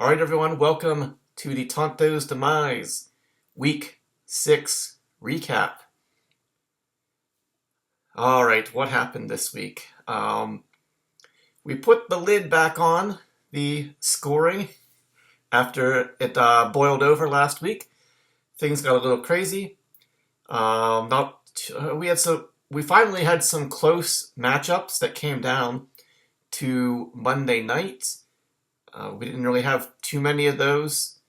All right, everyone, welcome to the Tonto's Demise Week 6 recap. All right, what happened this week? We put the lid back on the scoring after it boiled over last week. Things got a little crazy. We finally had some close matchups that came down to Monday night. We didn't really have too many of those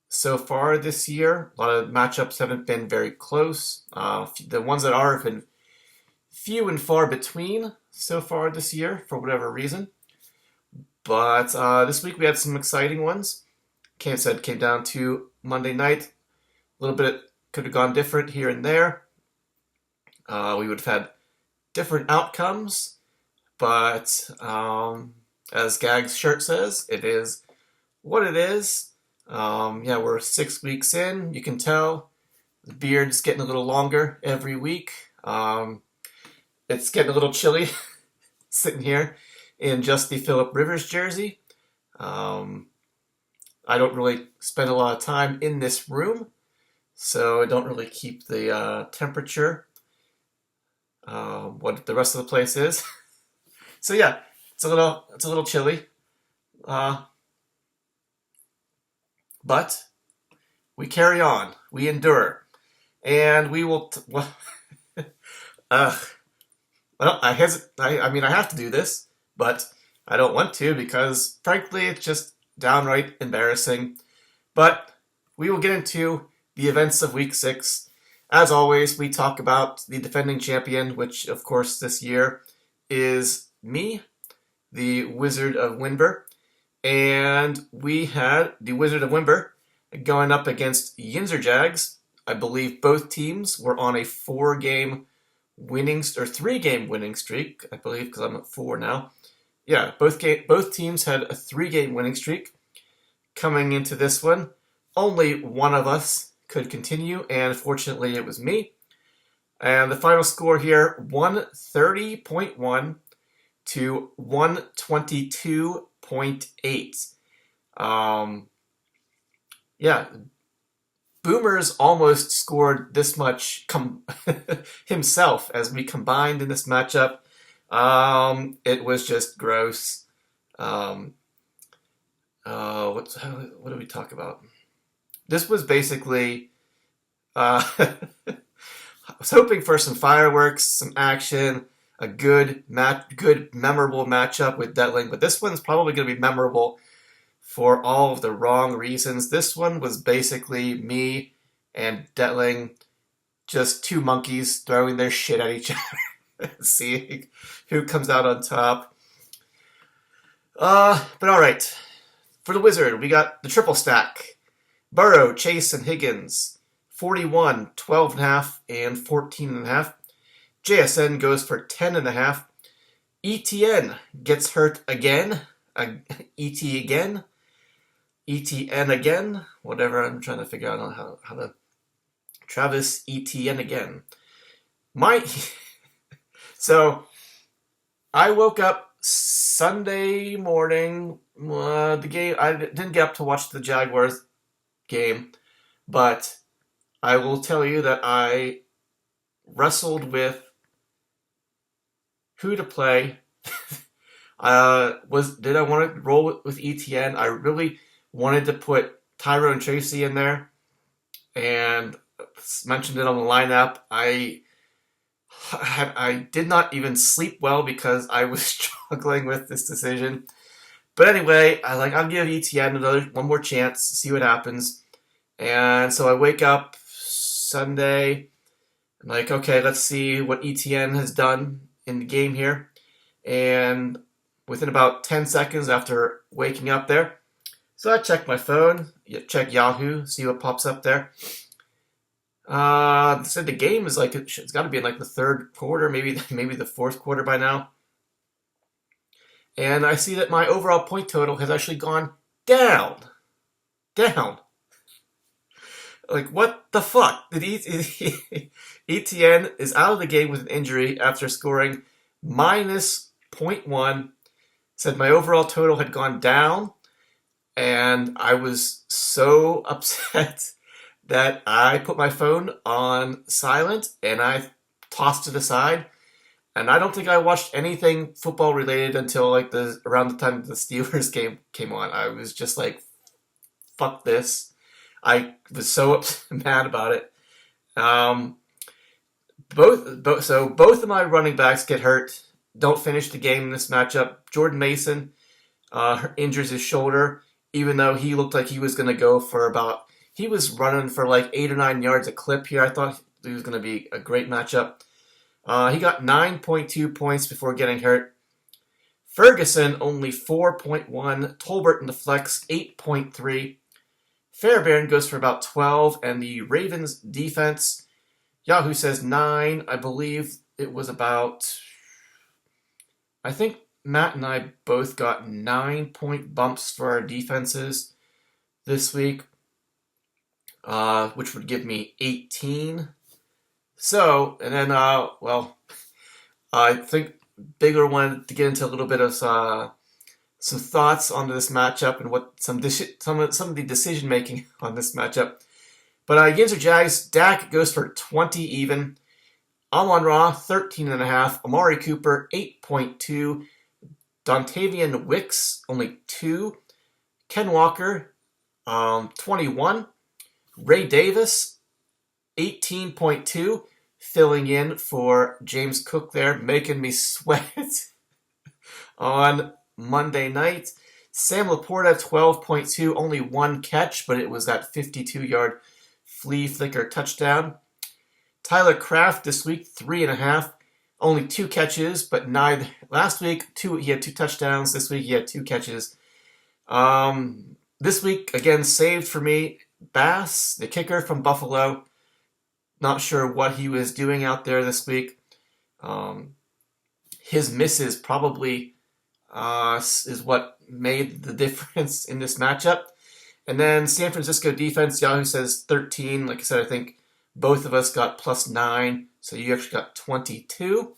so far this year. A lot of matchups haven't been very close. The ones that are have been few and far between so far this year for whatever reason. But this week we had some exciting ones. Came down to Monday night. A little bit could have gone different here and there. We would have had different outcomes, but as Gag's shirt says, it is what it is. We're 6 weeks in. You can tell the beard's getting a little longer every week. It's getting a little chilly sitting here in just the Phillip Rivers jersey. I don't really spend a lot of time in this room, so I don't really keep the temperature what the rest of the place is. So yeah, it's a little chilly, but we carry on, we endure, and we will. I have to do this, but I don't want to because, frankly, it's just downright embarrassing. But we will get into the events of Week 6. As always, we talk about the defending champion, which, of course, this year is me, the Wizard of Winber. And we had the Wizard of Winber going up against Yinzer Jags. I believe both teams were on a 3-game winning streak, I believe, because I'm at 4 now. Yeah, both teams had a 3-game winning streak. Coming into this one, only one of us could continue, and fortunately it was me. And the final score here, 130.1 to 122.8. Boomers almost scored this much himself as we combined in this matchup. It was just gross. What did we talk about? This was basically. I was hoping for some fireworks, some action, a good memorable matchup with Detling, but this one's probably going to be memorable for all of the wrong reasons. This one was basically me and Detling, just two monkeys throwing their shit at each other, seeing who comes out on top. But all right, for the Wizard, we got the triple stack: Burrow, Chase, and Higgins, 41, 12.5, and 14.5. JSN goes for 10.5. ETN gets hurt again. ETN again. Whatever, I'm trying to figure out how to. Travis ETN again. So, I woke up Sunday morning. The game. I didn't get up to watch the Jaguars game, but I will tell you that I wrestled with who to play. Did I want to roll with ETN? I really wanted to put Tyrone Tracy in there, and mentioned it on the lineup. I did not even sleep well because I was struggling with this decision. But anyway, I'll give ETN one more chance, see what happens. And so I wake up Sunday, I'm like, okay, let's see what ETN has done in the game here. And within about 10 seconds after waking up there, so I check my phone, check Yahoo, see what pops up there. Said the game is it's got to be in the third quarter, maybe the fourth quarter by now. And I see that my overall point total has actually gone down. What the fuck? ETN is out of the game with an injury after scoring minus 0.1. Said my overall total had gone down. and I was so upset that I put my phone on silent and I tossed it aside. And I don't think I watched anything football related until like the around the time the Steelers game came on. I was just like, "Fuck this!" I was so mad about it. Um, both of my running backs get hurt. Don't finish the game in this matchup. Jordan Mason injures his shoulder, even though he looked like he was going to go for about. He was running for like 8 or 9 yards a clip here. I thought it was going to be a great matchup. He got 9.2 points before getting hurt. Ferguson only 4.1. Tolbert in the flex 8.3. Fairbairn goes for about 12, and the Ravens defense, Yahoo says 9. I believe it was about. I think Matt and I both got 9-point bumps for our defenses this week, which would give me 18. So, and then, I think Bigger wanted to get into a little bit of some thoughts on this matchup and what some of the decision making on this matchup. But Yinzer Jags, Dak goes for 20 even. Amon-Ra, 13.5. Amari Cooper, 8.2. Dontavian Wicks, only 2. Ken Walker, 21. Ray Davis, 18.2. Filling in for James Cook there, making me sweat on Monday night. Sam Laporta, 12.2. Only 1 catch, but it was that 52-yard flea flicker touchdown. Tyler Kraft this week, 3.5. Only 2 catches, but neither. Last week, he had 2 touchdowns. This week, he had 2 catches. This week, again, saved for me. Bass, the kicker from Buffalo. Not sure what he was doing out there this week. His misses probably is what made the difference in this matchup. And then San Francisco defense, Yahoo says 13. Like I said, I think both of us got +9, so you actually got 22.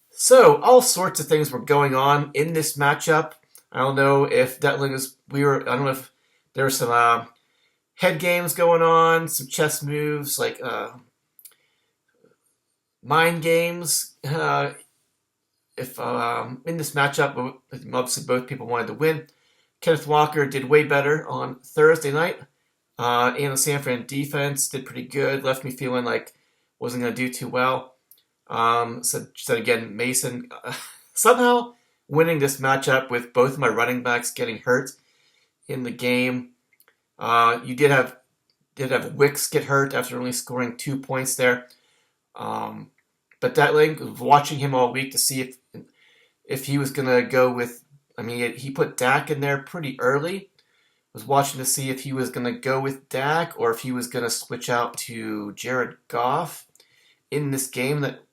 So all sorts of things were going on in this matchup. I don't know if Detling is. I don't know if there were some head games going on, some chess moves, like mind games. If in this matchup, obviously both people wanted to win. Kenneth Walker did way better on Thursday night. And the San Fran defense did pretty good. Left me feeling like wasn't going to do too well. Said again, Mason somehow winning this matchup with both of my running backs getting hurt in the game. You did have Wicks get hurt after only scoring 2 points there. But Detling, watching him all week to see if he was going to go with. I mean, he put Dak in there pretty early. Was watching to see if he was going to go with Dak or if he was going to switch out to Jared Goff in this game that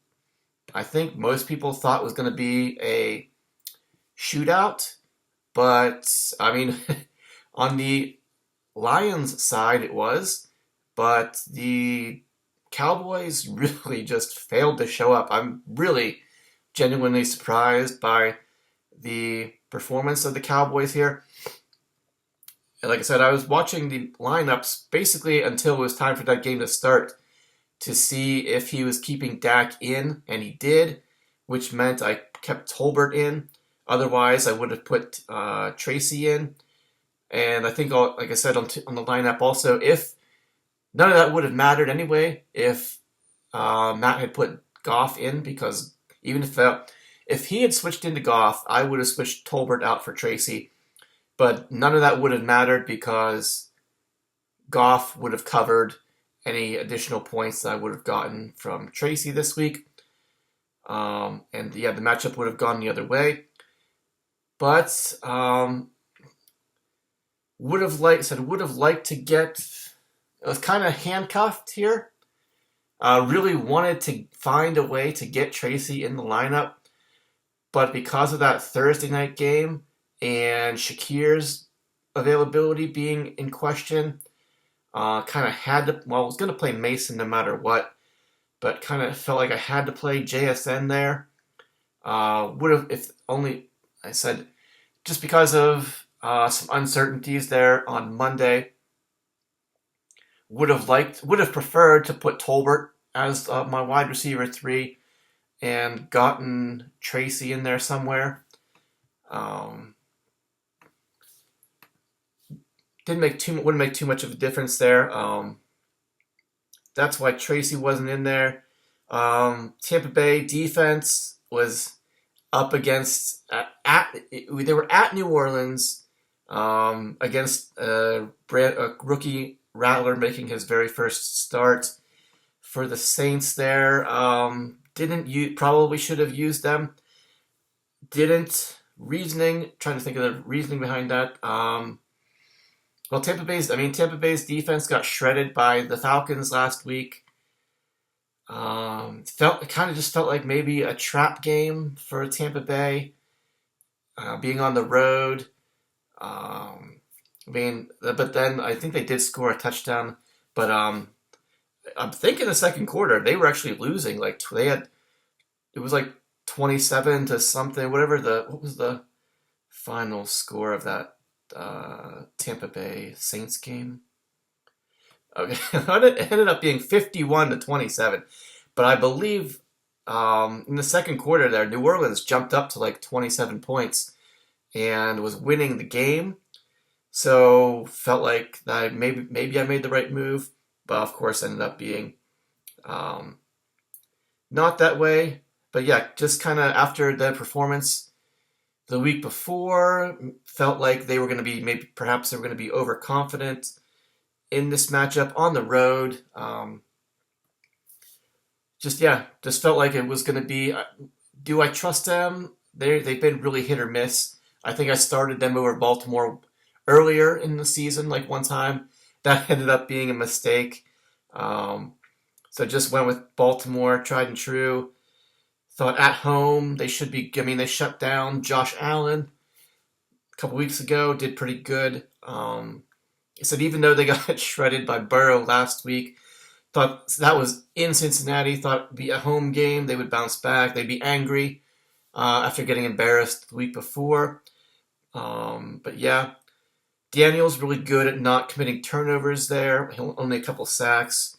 I think most people thought was going to be a shootout. But, I mean, on the Lions side it was. But the Cowboys really just failed to show up. I'm really genuinely surprised by the performance of the Cowboys here. And like I said, I was watching the lineups basically until it was time for that game to start to see if he was keeping Dak in, and he did, which meant I kept Tolbert in. Otherwise, I would have put Tracy in. And I think, like I said, on the lineup also, if none of that would have mattered anyway, if Matt had put Goff in, because even if he had switched into Goff, I would have switched Tolbert out for Tracy. But none of that would have mattered because Goff would have covered any additional points that I would have gotten from Tracy this week. And yeah, the matchup would have gone the other way. But would have liked to get. I was kind of handcuffed here. Really wanted to find a way to get Tracy in the lineup, but because of that Thursday night game and Shakir's availability being in question, kind of had to. Well, I was going to play Mason no matter what, but kind of felt like I had to play JSN there. Would have if only I said just because of some uncertainties there on Monday. Would have preferred to put Tolbert as my wide receiver 3 and gotten Tracy in there somewhere. Um, wouldn't make too much of a difference there. That's why Tracy wasn't in there. Tampa Bay defense was up against they were at New Orleans against a rookie Rattler making his very first start for the Saints. There probably should have used them. Didn't. Trying to think of the reasoning behind that. Well, Tampa Bay's defense got shredded by the Falcons last week. It kind of just felt like maybe a trap game for Tampa Bay, being on the road. But then I think they did score a touchdown. But I'm thinking the second quarter they were actually losing. Like it was like 27 to something. What was the final score of that Tampa Bay Saints game? Okay, it ended up being 51 to 27. But I believe in the second quarter there, New Orleans jumped up to like 27 points and was winning the game. So felt like that maybe I made the right move, but of course ended up being not that way. But yeah, just kind of after the performance the week before, felt like they were going to be perhaps they were going to be overconfident in this matchup on the road. Just felt like it was going to be. Do I trust them? They've been really hit or miss. I think I started them over Baltimore earlier in the season, like one time. That ended up being a mistake. So just went with Baltimore, tried and true. Thought at home they should be. They shut down Josh Allen a couple weeks ago. Did pretty good. I said even though they got shredded by Burrow last week, thought that was in Cincinnati. Thought it'd be a home game. They would bounce back. They'd be angry after getting embarrassed the week before. But yeah, Daniel's really good at not committing turnovers there. Only a couple sacks.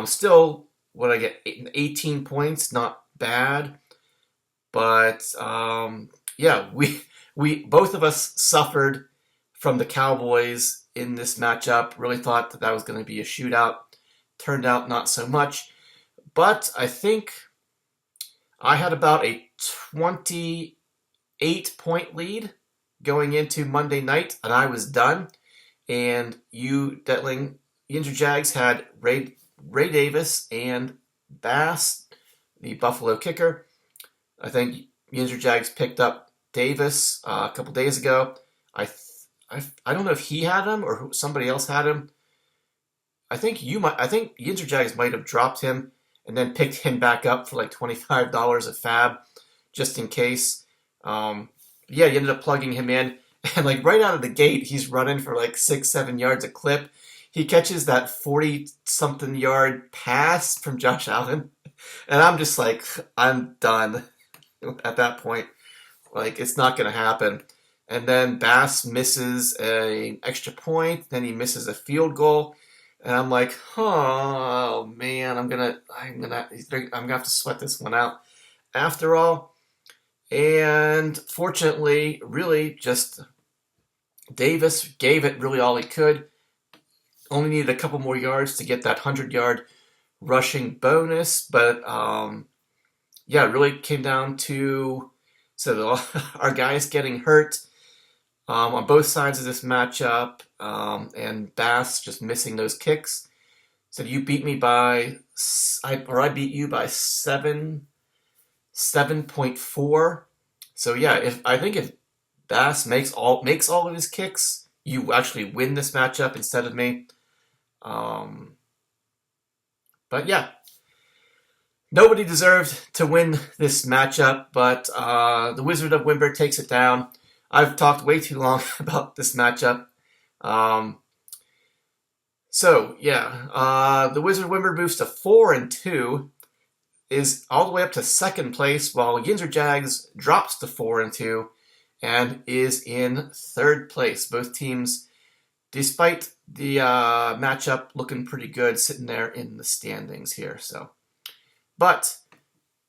Still, what I get, 18 points, not bad. But yeah, we both of us suffered from the Cowboys in this matchup. Really thought that was going to be a shootout. Turned out not so much. But I think I had about a 28-point lead going into Monday night, and I was done. And you, Detling, Yinzer Jags had Ray Davis and Bass, the Buffalo kicker. I think Yinzer Jags picked up Davis a couple days ago. I don't know if he had him or somebody else had him. I think Yinzer Jags might have dropped him and then picked him back up for like $25 at Fab, just in case. Yeah, you ended up plugging him in, and like right out of the gate, he's running for like 6-7 yards a clip. He catches that 40-something yard pass from Josh Allen, and I'm just like, I'm done at that point. Like, it's not going to happen. And then Bass misses an extra point, then he misses a field goal, and I'm like, oh man, I'm gonna have to sweat this one out after all. And fortunately, really just Davis gave it really all he could. Only needed a couple more yards to get that 100-yard rushing bonus. But yeah, it really came down to our guys getting hurt on both sides of this matchup, and Bass just missing those kicks. So you beat me I beat you by 7.4. So yeah, if Bass makes all of his kicks, you actually win this matchup instead of me. But yeah, nobody deserved to win this matchup, but the Wizard of Wimber takes it down. I've talked way too long about this matchup. So yeah, the Wizard of Wimber moves to 4-2. Is all the way up to second place, while Yinzer Jags drops to 4-2 and is in third place. Both teams, despite the matchup, looking pretty good, sitting there in the standings here. But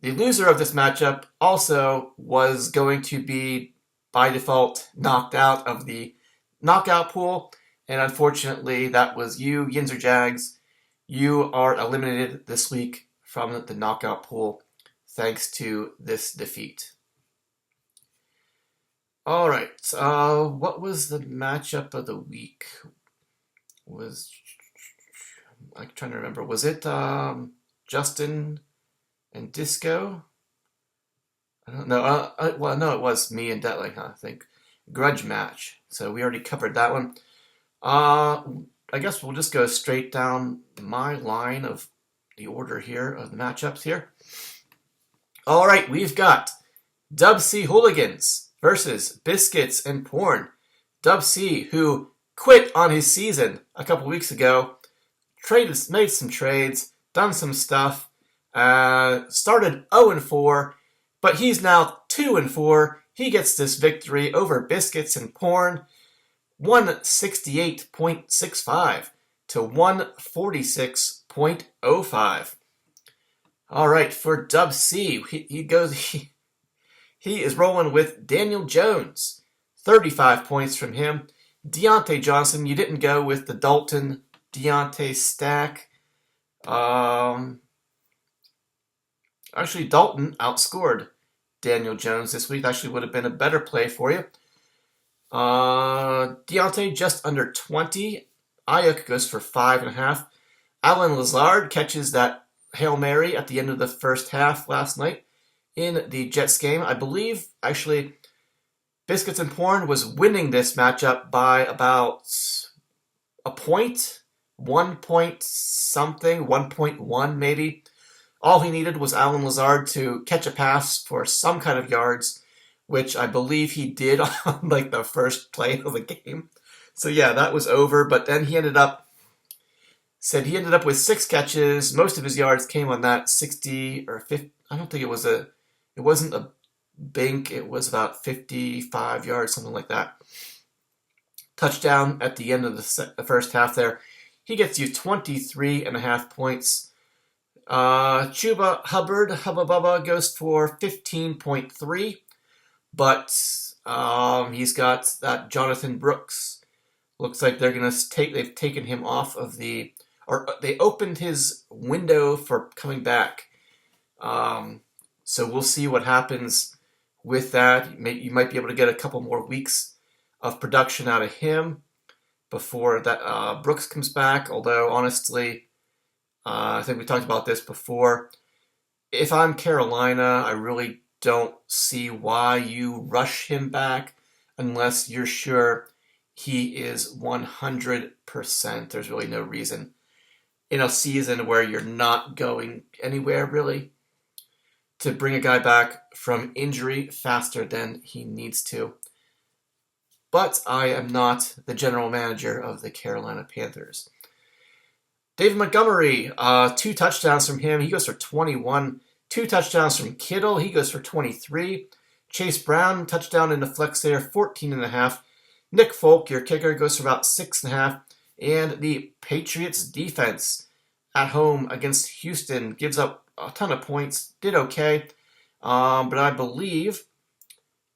the loser of this matchup also was going to be, by default, knocked out of the knockout pool. And unfortunately, that was you, Yinzer Jags. You are eliminated this week from the knockout pool thanks to this defeat. All right. What was the matchup of the week? I'm trying to remember. Was it Justin and Disco? I don't know. Well, no, it was me and Detling, I think. Grudge match. So we already covered that one. I guess we'll just go straight down my line of the order here of the matchups here. All right, we've got Dub C Hooligans versus Biscuits and Porn. Dub C, who quit on his season a couple weeks ago, made some trades, done some stuff, started 0-4, but he's now 2-4. He gets this victory over Biscuits and Porn, 168.65 to 146.05. All right, for Dub C, he is rolling with Daniel Jones, 35 points from him. Deontay Johnson, you didn't go with the Dalton Deontay stack. Actually, Dalton outscored Daniel Jones this week. Actually would have been a better play for you. Deontay just under 20. Ayuk goes for 5.5. Alan Lazard catches that Hail Mary at the end of the first half last night in the Jets game. I believe, actually, Biscuits and Porn was winning this matchup by about a point, 1 point something, 1.1 maybe. All he needed was Alan Lazard to catch a pass for some kind of yards, which I believe he did on the first play of the game. So yeah, that was over. But then he ended up with 6 catches. Most of his yards came on that 60 or 50. I don't think it wasn't a bink. It was about 55 yards, something like that. Touchdown at the end of the first half there. He gets you 23.5 points. Chuba Hubbard, Hubba Bubba, goes for 15.3. But he's got that Jonathan Brooks. Looks like they've taken him off of they opened his window for coming back. So we'll see what happens with that. You might be able to get a couple more weeks of production out of him before that Brooks comes back. Although, honestly, I think we talked about this before. If I'm Carolina, I really don't see why you rush him back unless you're sure he is 100%. There's really no reason in a season where you're not going anywhere, really, to bring a guy back from injury faster than he needs to. But I am not the general manager of the Carolina Panthers. David Montgomery, 2 touchdowns from him. He goes for 21. 2 touchdowns from Kittle. He goes for 23. Chase Brown, touchdown in the flex there, 14.5. Nick Folk, your kicker, goes for about 6.5. And the Patriots defense at home against Houston gives up a ton of points. Did okay. But I believe,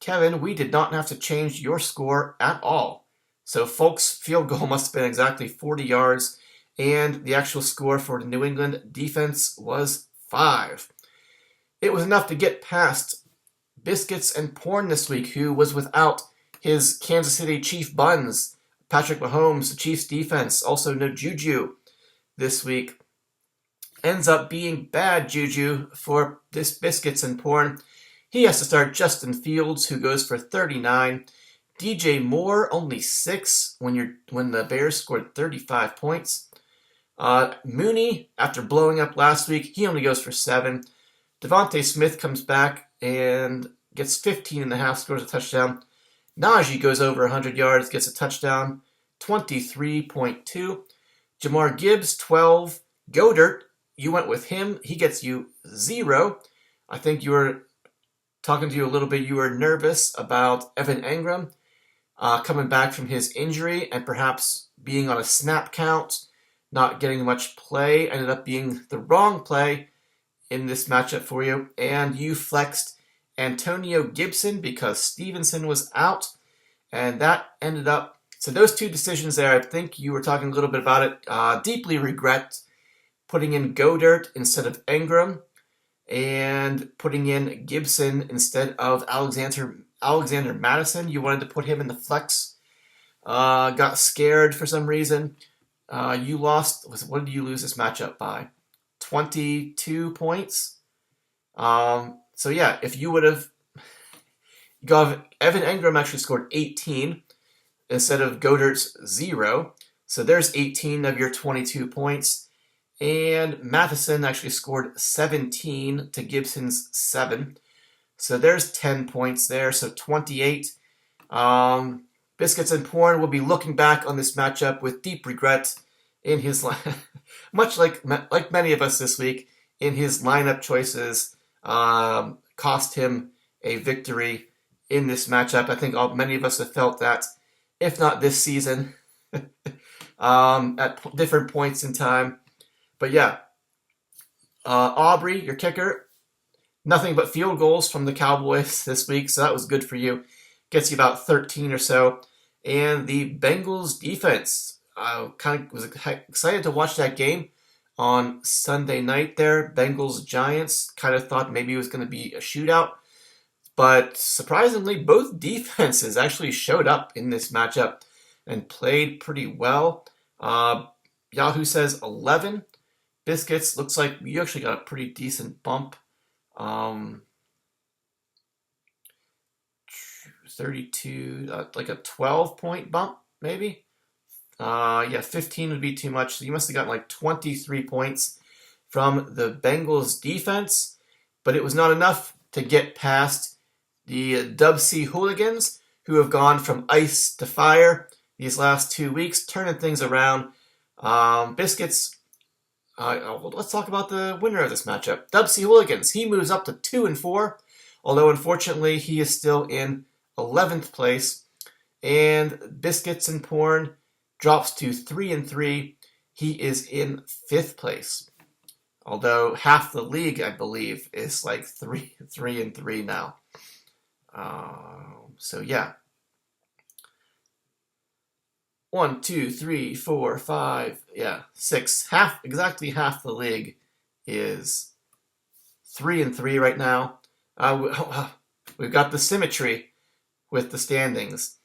Kevin, we did not have to change your score at all. So Folk's field goal must have been exactly 40 yards. And the actual score for the New England defense was 5. It was enough to get past Biscuits and Porn this week, who was without his Kansas City Chief Buns, Patrick Mahomes. The Chiefs defense, also no Juju this week. Ends up being bad Juju for this Biscuits and Porn. He has to start Justin Fields, who goes for 39. DJ Moore, only 6 when the Bears scored 35 points. Mooney, after blowing up last week, he only goes for 7. Devontae Smith comes back and gets 15.5, scores a touchdown. Najee goes over 100 yards, gets a touchdown, 23.2. Jamar Gibbs, 12. Godert, you went with him. He gets you 0. I think you were talking to you a little bit, you were nervous about Evan Engram coming back from his injury and perhaps being on a snap count, not getting much play. Ended up being the wrong play in this matchup for you. And you flexed Antonio Gibson because Stevenson was out. And that ended up, so those two decisions there, I think you were talking a little bit about it. Deeply regret putting in Godert instead of Engram and putting in Gibson instead of Alexander Madison. You wanted to put him in the flex. Got scared for some reason. You lost, what did you lose this matchup by? 22 points? So yeah, if you would have, Evan Engram actually scored 18 instead of Godert's 0. So there's 18 of your 22 points. And Matheson actually scored 17 to Gibson's 7. So there's 10 points there, so 28. Biscuits and Porn will be looking back on this matchup with deep regret in his much like many of us this week, in his lineup choices cost him a victory in this matchup. I think many of us have felt that, if not this season, at different points in time. But yeah, Aubrey, your kicker, nothing but field goals from the Cowboys this week, so that was good for you. Gets you about 13 or so. And the Bengals defense, kind of was excited to watch that game on Sunday night there. Bengals-Giants, kind of thought maybe it was going to be a shootout. But surprisingly, both defenses actually showed up in this matchup and played pretty well. Yahoo says 11. Biscuits, looks like you actually got a pretty decent bump. 32, like a 12-point bump, maybe? Yeah, 15 would be too much. So you must have gotten like 23 points from the Bengals defense. But it was not enough to get past the Dubsy hooligans, who have gone from ice to fire these last 2 weeks, turning things around. Biscuits, let's talk about the winner of this matchup. Dubsy Hooligans, he moves up to 2-4, although unfortunately he is still in 11th place. And Biscuits and Porn drops to 3-3. He is in 5th place. Although half the league, I believe, is like 3-3 now. So yeah. 1, 2, 3, 4, 5, 6. Exactly half the league is 3-3 right now. We've got the symmetry with the standings.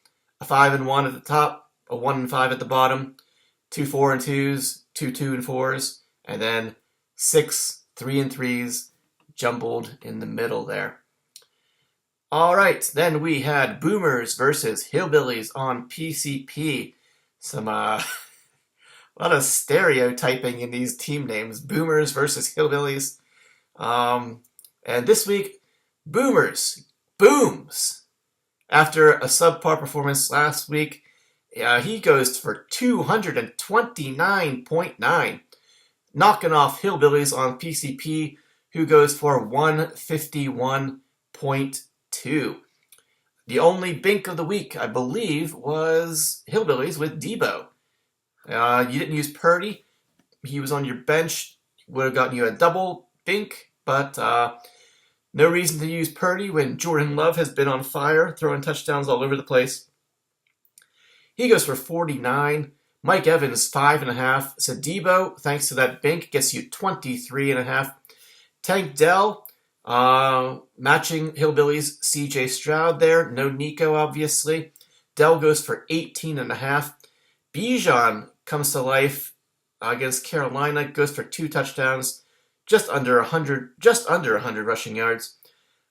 A 5-1 at the top, a 1-5 at the bottom, 2 4-2s, 2 2-4s, and then 6 3-3s jumbled in the middle there. All right, then we had Boomers versus Hillbillies on PCP. Some a lot of stereotyping in these team names. Boomers versus Hillbillies. And this week, Boomers booms. After a subpar performance last week, he goes for 229.9, knocking off Hillbillies on PCP, who goes for 151.2. The only bink of the week, I believe, was Hillbillies with Debo. You didn't use Purdy. He was on your bench. Would have gotten you a double bink, but no reason to use Purdy when Jordan Love has been on fire, throwing touchdowns all over the place. He goes for 49. Mike Evans, 5.5. So Debo, thanks to that bink, gets you 23.5. Tank Dell, matching Hillbillies, CJ Stroud there. No Nico, obviously. Dell goes for 18.5. Bijan comes to life against Carolina, goes for 2 touchdowns, just under 100 rushing yards.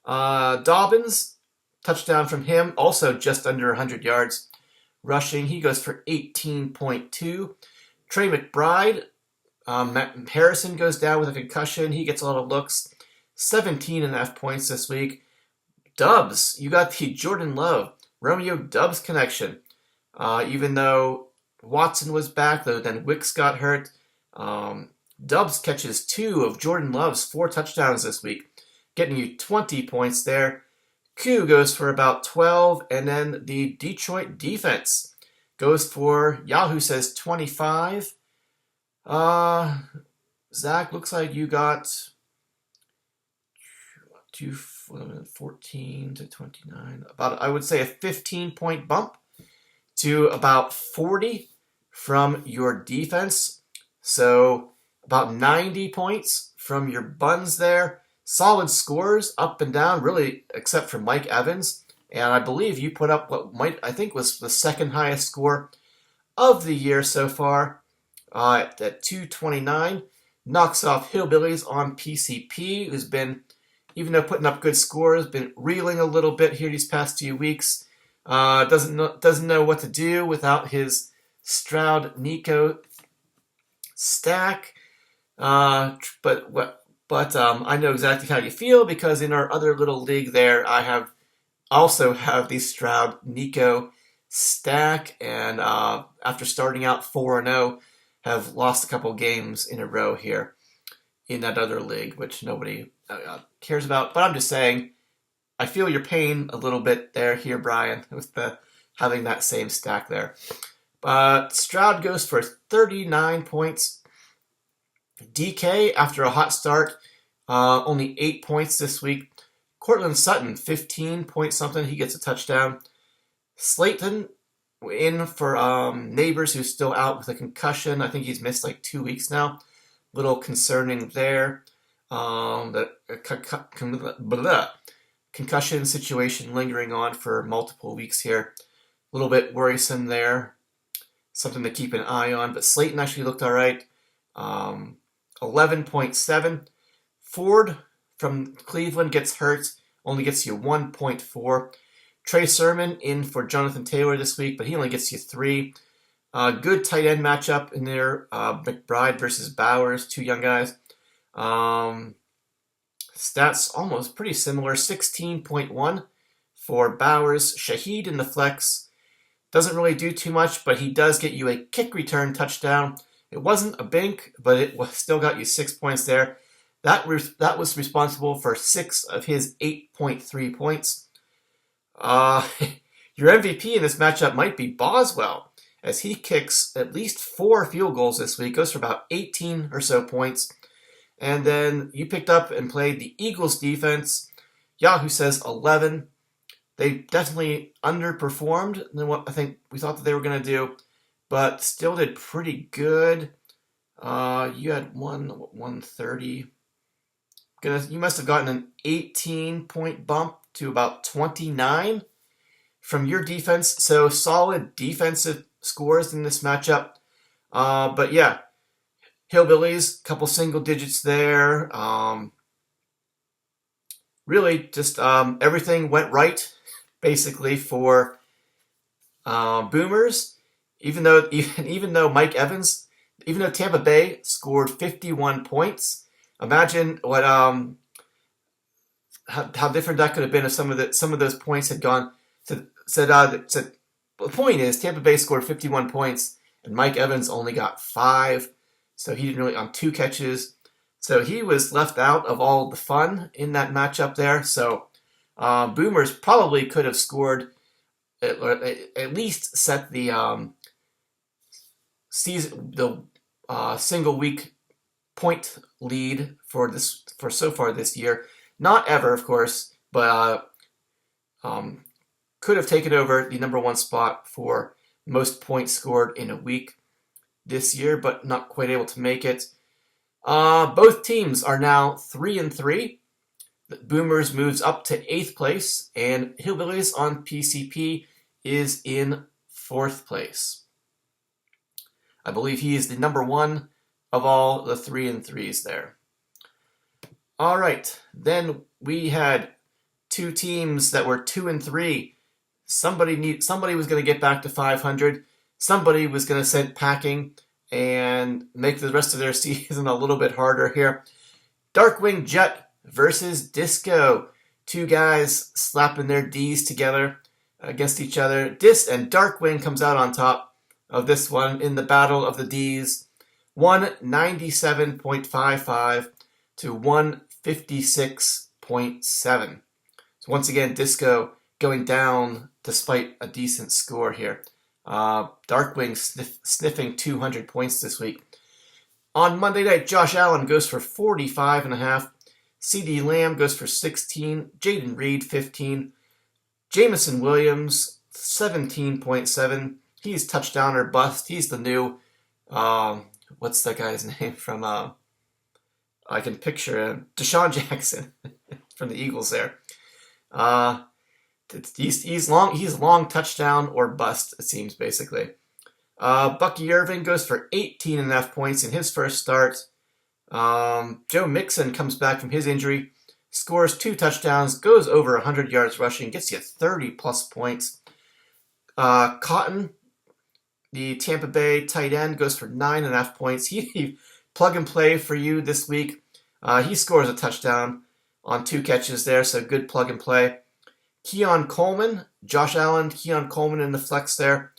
Dobbins, touchdown from him, also just under 100 yards rushing. He goes for 18.2. Trey McBride, Harrison goes down with a concussion. He gets a lot of looks. 17.5 points this week. Dubs, you got the Jordan Love, Romeo Dubs connection. Even though Watson was back, though then Wicks got hurt. Dubs catches 2 of Jordan Love's 4 touchdowns this week, getting you 20 points there. Q goes for about 12, and then the Detroit defense goes for, Yahoo says 25. Zach, looks like you got 14 to 29. About, I would say, a 15-point bump to about 40 from your defense. So about 90 points from your buns there. Solid scores up and down, really, except for Mike Evans. And I believe you put up what I think was the second highest score of the year so far at 229. Knocks off Hillbillies on PCP, who's been, even though putting up good scores, been reeling a little bit here these past few weeks. Doesn't know what to do without his Stroud Nico stack. But I know exactly how you feel, because in our other little league there, I also have the Stroud Nico stack, and after starting out 4-0, have lost a couple games in a row here in that other league, which nobody cares about. But I'm just saying, I feel your pain a little bit there here, Brian, with having that same stack there. Stroud goes for 39 points. DK, after a hot start, only 8 points this week. Cortland Sutton, 15 point something. He gets a touchdown. Slayton in for Neighbors, who's still out with a concussion. I think he's missed like 2 weeks now. Little concerning there. The concussion situation lingering on for multiple weeks here. A little bit worrisome there. Something to keep an eye on. But Slayton actually looked all right. 11.7. Ford from Cleveland gets hurt. Only gets you 1.4. Trey Sermon in for Jonathan Taylor this week, but he only gets you 3. Good tight end matchup in there. McBride versus Bowers, 2 young guys. Stats almost pretty similar. 16.1 for Bowers. Shaheed in the flex. Doesn't really do too much, but he does get you a kick return touchdown. It wasn't a bink, but it still got you 6 points there. That was responsible for 6 of his 8.3 points. Your MVP in this matchup might be Boswell, as he kicks at least 4 field goals this week. Goes for about 18 or so points. And then you picked up and played the Eagles defense. Yahoo says 11. They definitely underperformed than what I think we thought that they were going to do, but still did pretty good. You had 130. You must have gotten an 18-point bump to about 29 from your defense. So solid defensive scores in this matchup. But yeah, Hillbillies, couple single digits there. Really just everything went right, basically, for Boomers. Even though Mike Evans, even though Tampa Bay scored 51 points, imagine what how different that could have been if some of those points had gone to said. The point is, Tampa Bay scored 51 points and Mike Evans only got 5, so he didn't really, on 2 catches. So he was left out of all the fun in that matchup there. So Boomers probably could have scored at least set the single week point lead for so far this year. Not ever, of course, but could have taken over the number 1 spot for most points scored in a week this year, but not quite able to make it. Both teams are now 3-3. Boomers moves up to 8th place, and Hillbillies on PCP is in 4th place. I believe he is the number 1 of all the 3-3s there. All right, then we had 2 teams that were 2-3. Somebody was going to get back to 500. Somebody was going to send packing and make the rest of their season a little bit harder here. Darkwing Jet versus Disco. 2 guys slapping their D's together against each other. And Darkwing comes out on top of this one in the battle of the D's. 197.55 to 156.7. So once again, Disco going down despite a decent score here. Darkwing sniffing 200 points this week. On Monday night, Josh Allen goes for 45.5. CD Lamb goes for 16. Jaden Reed, 15. Jamison Williams, 17.7. He's touchdown or bust. He's the new, what's that guy's name from, I can picture him, Deshaun Jackson from the Eagles there. He's long touchdown or bust, it seems, basically. Bucky Irving goes for 18.5 points in his first start. Joe Mixon comes back from his injury, scores 2 touchdowns, goes over 100 yards rushing, gets you 30-plus points. Cotton, the Tampa Bay tight end, goes for 9.5 points. He plug and play for you this week. He scores a touchdown on 2 catches there, so good plug and play. Keon Coleman, Josh Allen, Keon Coleman in the flex there.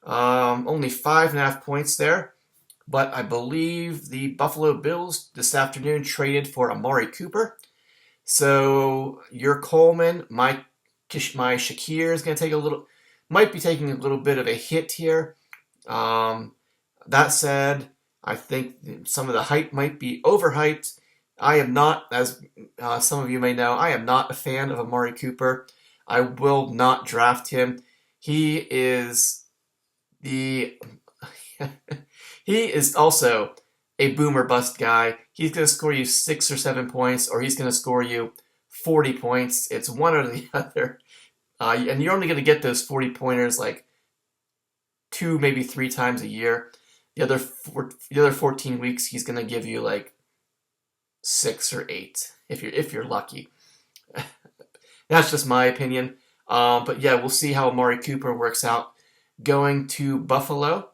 Only 5.5 points there. But I believe the Buffalo Bills this afternoon traded for Amari Cooper. So your Coleman, my Shakir is going to might be taking a little bit of a hit here. That said, I think some of the hype might be overhyped. I am not, as some of you may know, I am not a fan of Amari Cooper. I will not draft him. He is also a boomer bust guy. He's going to score you 6 or 7 points, or he's going to score you 40 points. It's one or the other. And you're only going to get those 40 pointers like 2, maybe 3 times a year. The other 14 weeks, he's going to give you like 6 or 8 if you're lucky. That's just my opinion. But yeah, we'll see how Amari Cooper works out going to Buffalo.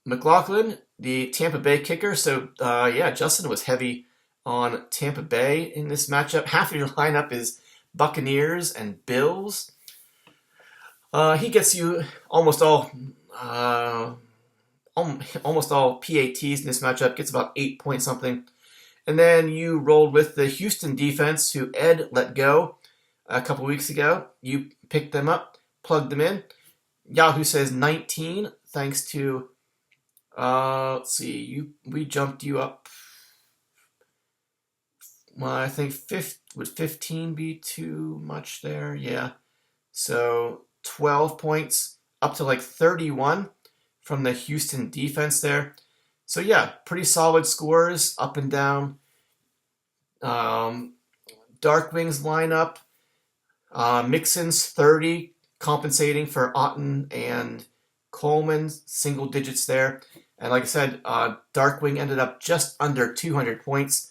McLaughlin, the Tampa Bay kicker. So Justin was heavy on Tampa Bay in this matchup. Half of your lineup is Buccaneers and Bills. He gets you almost all PATs in this matchup. Gets about 8 point something. And then you rolled with the Houston defense, who Ed let go a couple weeks ago. You picked them up, plugged them in. Yahoo says 19, thanks to, we jumped you up. Well, I think would 15 be too much there? Yeah. So 12 points, up to like 31 from the Houston defense there. So yeah, pretty solid scores up and down. Darkwing's lineup, Mixon's 30, compensating for Otten and Coleman, single digits there. And like I said, Darkwing ended up just under 200 points,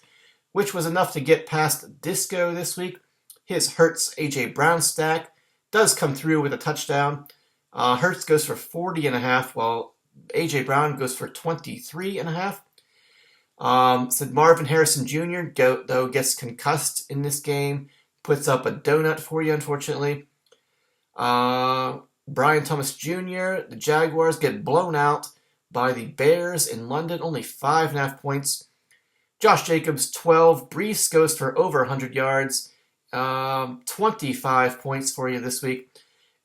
which was enough to get past Disco this week. His Hurts A.J. Brown stack does come through with a touchdown. Hurts goes for 40.5, while A.J. Brown goes for 23.5. Said Marvin Harrison Jr., though, gets concussed in this game. Puts up a donut for you, unfortunately. Brian Thomas Jr., the Jaguars get blown out by the Bears in London. Only 5.5 points. Josh Jacobs, 12. Brees goes for over 100 yards. 25 points for you this week.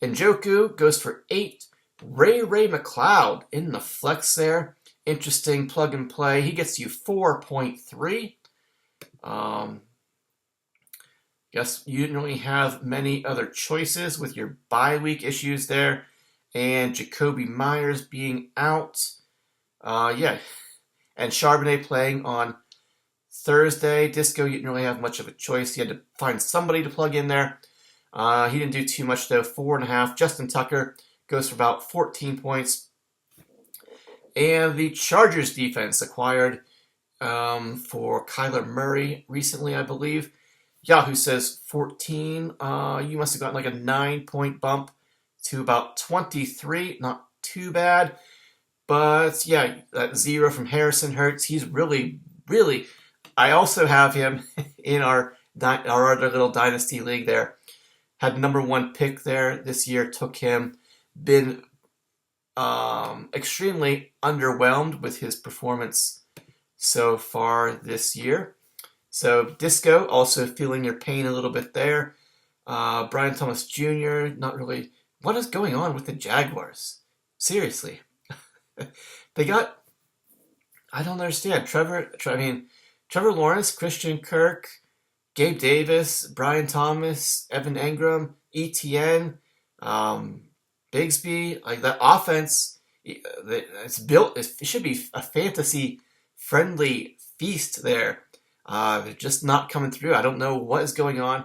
Njoku goes for 8. Ray McLeod in the flex there. Interesting plug and play. He gets you 4.3. Guess you didn't really have many other choices with your bye week issues there. And Jacoby Myers being out. And Charbonnet playing on Thursday. Disco, you didn't really have much of a choice. You had to find somebody to plug in there. He didn't do too much, though. 4.5. Justin Tucker goes for about 14 points. And the Chargers defense acquired for Kyler Murray recently, I believe. Yahoo says 14. You must have gotten like a 9-point bump to about 23. Not too bad. But yeah, that 0 from Harrison Hurts. He's really, really... I also have him in our other little dynasty league there. Had number 1 pick there this year. Took him. Been extremely underwhelmed with his performance so far this year. So Disco also feeling your pain a little bit there. Brian Thomas Jr. not really. What is going on with the Jaguars? Seriously, they got. I don't understand. Trevor Lawrence, Christian Kirk, Gabe Davis, Brian Thomas, Evan Engram, ETN, um, Bigsby. Like that offense, it's built. It should be a fantasy friendly feast there. They're just not coming through. I don't know what is going on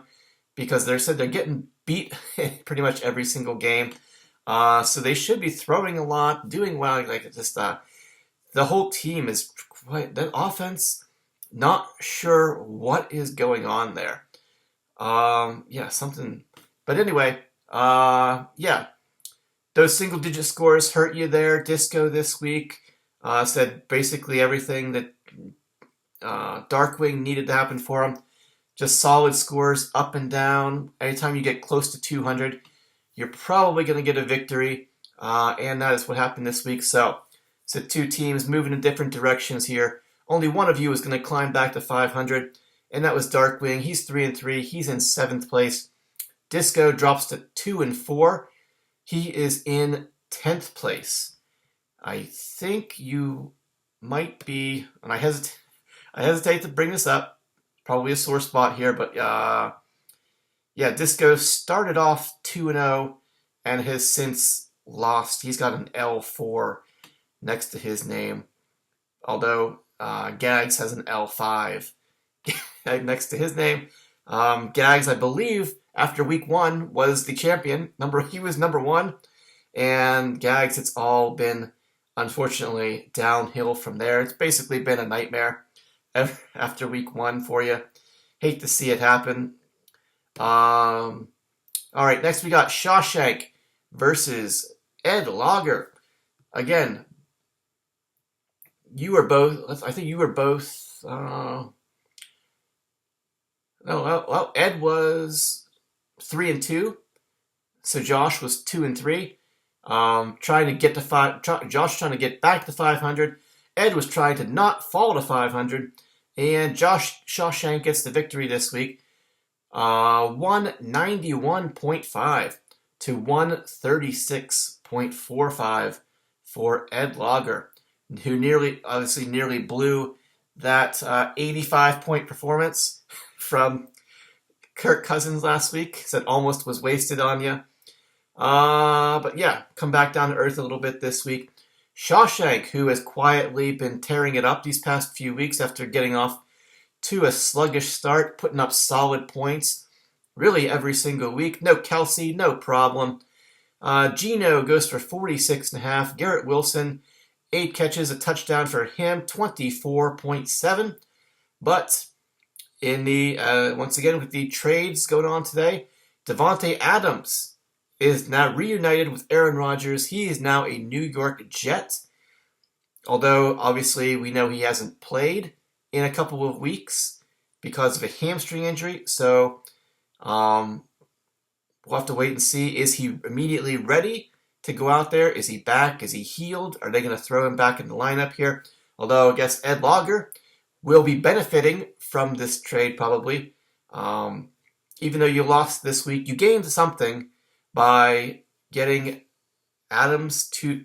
because they're getting beat pretty much every single game. So they should be throwing a lot, doing well. Like just the whole team is quite the offense. Not sure what is going on there. Yeah, something. But anyway, yeah, those single-digit scores hurt you there. Disco this week said basically everything that Darkwing needed to happen for him. Just solid scores up and down. Anytime you get close to 200, you're probably going to get a victory. And that is what happened this week. So two teams moving in different directions here. Only one of you is going to climb back to 500, and that was Darkwing. He's 3-3. He's in 7th place. Disco drops to 2-4. He is in 10th place. I think you might be, and I hesitate to bring this up. Probably a sore spot here, but yeah, Disco started off 2-0 and has since lost. He's got an L4 next to his name, although Gags has an L5 next to his name. Gags, I believe, after week 1 was the champion. He was number 1, and Gags, it's all been, unfortunately, downhill from there. It's basically been a nightmare after week 1 for you. Hate to see it happen. All right, next we got Shawshank versus Ed Lager. Again, you were both. I think you were both. No, well, Ed was 3-2, so Josh was 2-3. Trying to get to Josh trying to get back to 500. Ed was trying to not fall to 500, and Shawshank gets the victory this week. 191.5 to 136.45 for Ed Lager, who nearly blew that 85-point performance from Kirk Cousins last week. Said almost was wasted on you. But yeah, come back down to earth a little bit this week. Shawshank, who has quietly been tearing it up these past few weeks after getting off to a sluggish start, putting up solid points really every single week. No Kelsey, no problem. Gino goes for 46.5. Garrett Wilson, 8 catches, a touchdown for him, 24.7. But in the once again with the trades going on today, Devontae Adams is now reunited with Aaron Rodgers. He is now a New York Jet. Although, obviously, we know he hasn't played in a couple of weeks because of a hamstring injury. So, we'll have to wait and see. Is he immediately ready to go out there? Is he back? Is he healed? Are they going to throw him back in the lineup here? Although, I guess Ed Lager will be benefiting from this trade probably. Even though you lost this week, you gained something by getting Adams to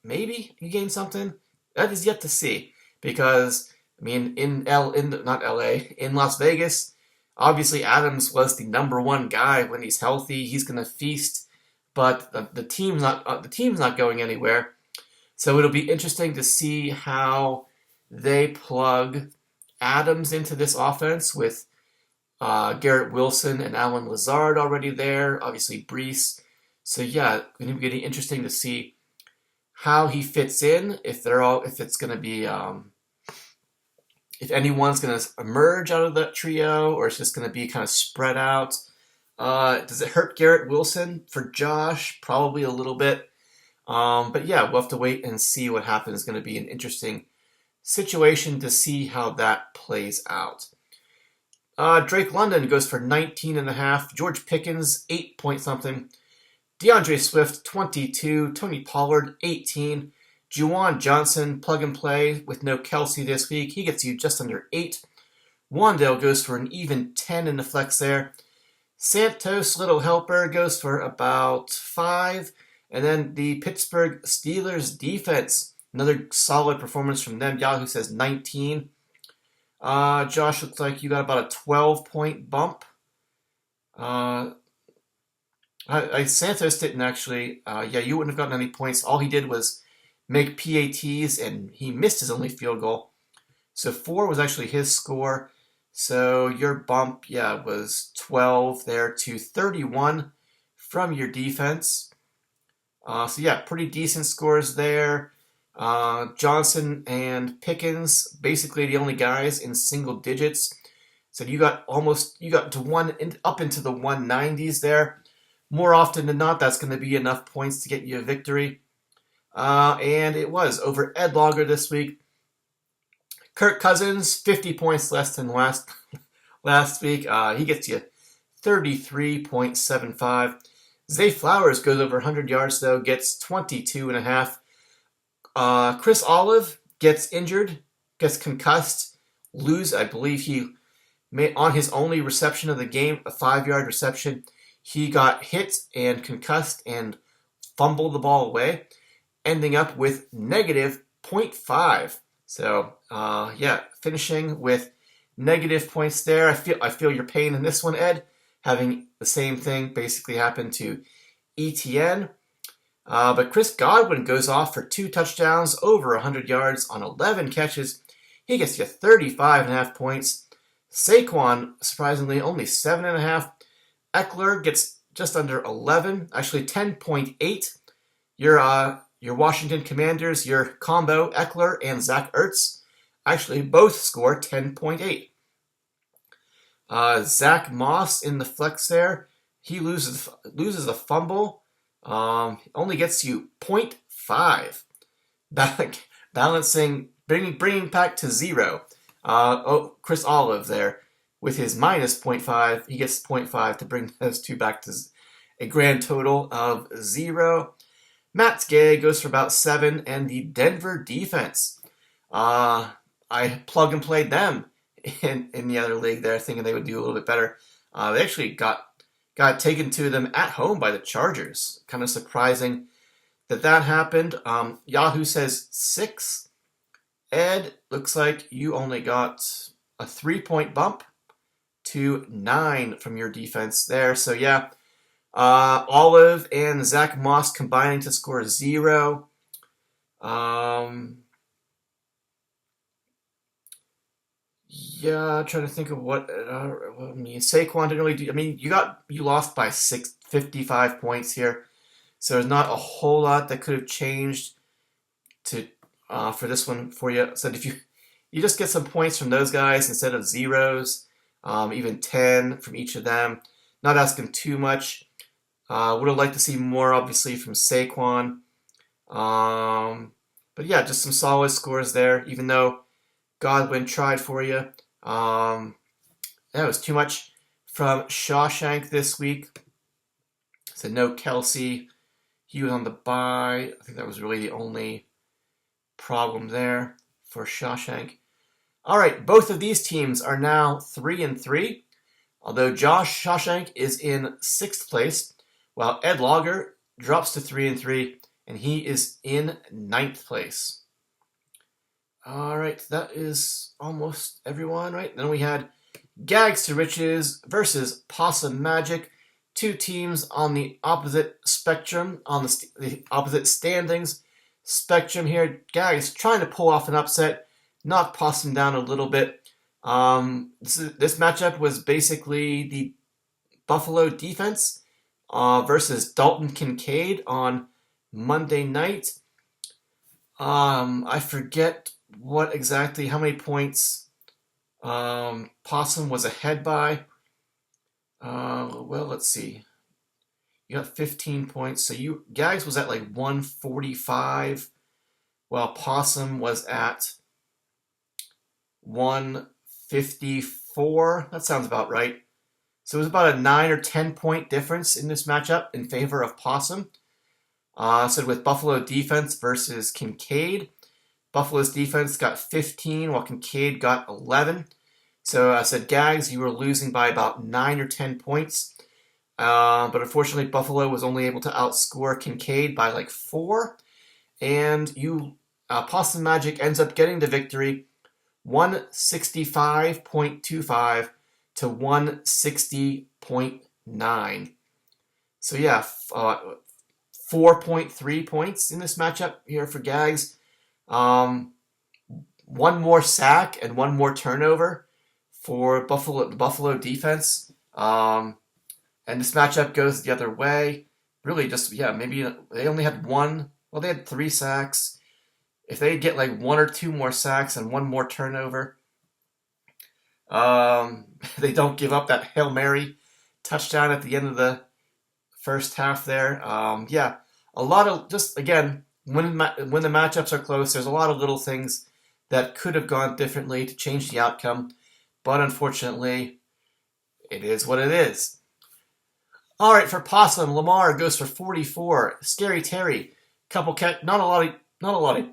maybe you gain something. That is yet to see, because I mean in Las Vegas, obviously Adams was the number 1 guy when he's healthy. He's going to feast, but the team's not going anywhere. So it'll be interesting to see how they plug Adams into this offense with Garrett Wilson and Alan Lazard already there, obviously Brees. So yeah, it's going to be getting interesting to see how he fits in. If it's going to be, if anyone's going to emerge out of that trio, or it's just going to be kind of spread out. Does it hurt Garrett Wilson for Josh? Probably a little bit. But yeah, we'll have to wait and see what happens. It's going to be an interesting situation to see how that plays out. Drake London goes for 19.5. George Pickens, 8-point-something. DeAndre Swift, 22. Tony Pollard, 18. Juwan Johnson, plug and play with no Kelsey this week. He gets you just under 8. Wandale goes for an even 10 in the flex there. Santos, little helper, goes for about 5. And then the Pittsburgh Steelers defense, another solid performance from them. Yahoo says 19. Josh, looks like you got about a 12-point bump. Santos didn't actually. You wouldn't have gotten any points. All he did was make PATs, and he missed his only field goal. So 4 was actually his score. So your bump, was 12 there to 31 from your defense. Pretty decent scores there. Johnson and Pickens, basically the only guys in single digits. So you got to up into the 190s there. More often than not, that's going to be enough points to get you a victory. And it was over Ed Logger this week. Kirk Cousins, 50 points less than last week. He gets you 33.75. Zay Flowers goes over 100 yards, though, gets 22.5. Chris Olive gets injured, gets concussed, I believe he made, on his only reception of the game, a 5-yard reception, he got hit and concussed and fumbled the ball away, ending up with negative 0.5. So, finishing with negative points there. I feel your pain in this one, Ed. Having the same thing basically happen to ETN. But Chris Godwin goes off for 2 touchdowns, over 100 yards on 11 catches. He gets you 35.5 points. Saquon, surprisingly, only 7.5. Eckler gets just under 11, actually 10.8. Your Washington Commanders, your combo, Eckler and Zach Ertz, actually both score 10.8. Zach Moss in the flex there, he loses a fumble, only gets you 0.5. Balancing, bringing back to 0. Chris Olive there with his minus 0.5, he gets 0.5 to bring those two back to a grand total of 0. Matt Gay goes for about 7, and the Denver defense. I plug and played them in the other league there, thinking they would do a little bit better. They actually got taken to them at home by the Chargers. Kind of surprising that happened. Yahoo says 6. Ed, looks like you only got a 3-point bump to 9 from your defense there. So Olive and Zach Moss combining to score 0. Trying to think of what. Saquon didn't really do. I mean, you lost by 55 points here, so there's not a whole lot that could have changed for this one for you. So if you just get some points from those guys instead of zeros, even 10 from each of them. Not asking too much. Would have liked to see more, obviously, from Saquon. Just some solid scores there, even though Godwin tried for you. That was too much from Shawshank this week. So no Kelsey. He was on the bye. I think that was really the only problem there for Shawshank. All right, both of these teams are now 3-3, although Josh Shawshank is in 6th place, while Ed Logger drops to 3-3, and he is in 9th place. All right, that is almost everyone, right? Then we had Gags to Riches versus Possum Magic, 2 teams on the opposite spectrum, on the opposite standings spectrum here. Gags trying to pull off an upset, knock Possum down a little bit. This matchup was basically the Buffalo defense versus Dalton Kincaid on Monday night. I forget how many points Possum was ahead by. Let's see. You got 15 points. So Gags was at like 145, while Possum was at 154. That sounds about right. So it was about a 9 or 10 point difference in this matchup in favor of Possum. So with Buffalo defense versus Kincaid, Buffalo's defense got 15, while Kincaid got 11. So I said, Gags, you were losing by about 9 or 10 points. But unfortunately, Buffalo was only able to outscore Kincaid by like 4. And Possum Magic ends up getting the victory 165.25 to 160.9. So yeah, 4.3 points in this matchup here for Gags. One more sack and one more turnover for Buffalo defense. And this matchup goes the other way. Really, maybe they only had one. Well, they had 3 sacks. If they get like 1 or 2 more sacks and 1 more turnover, they don't give up that Hail Mary touchdown at the end of the first half there. A lot of, just again, when the matchups are close, there's a lot of little things that could have gone differently to change the outcome. But unfortunately, it is what it is. All right, for Possum, Lamar goes for 44. Scary Terry, not a lot of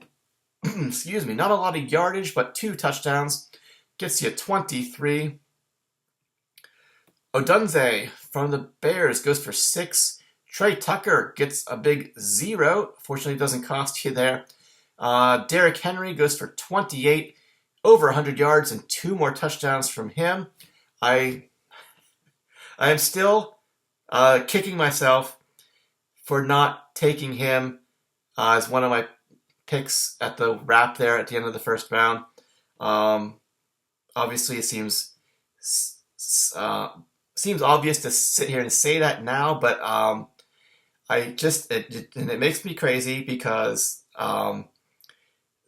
excuse me, not a lot of yardage, but 2 touchdowns, gets you 23. Odunze from the Bears goes for 6. Trey Tucker gets a big 0. Fortunately, it doesn't cost you there. Derrick Henry goes for 28, over 100 yards and 2 more touchdowns from him. I am still kicking myself for not taking him as one of my picks at the wrap there at the end of the first round. Obviously, it seems obvious to sit here and say that now, but it makes me crazy because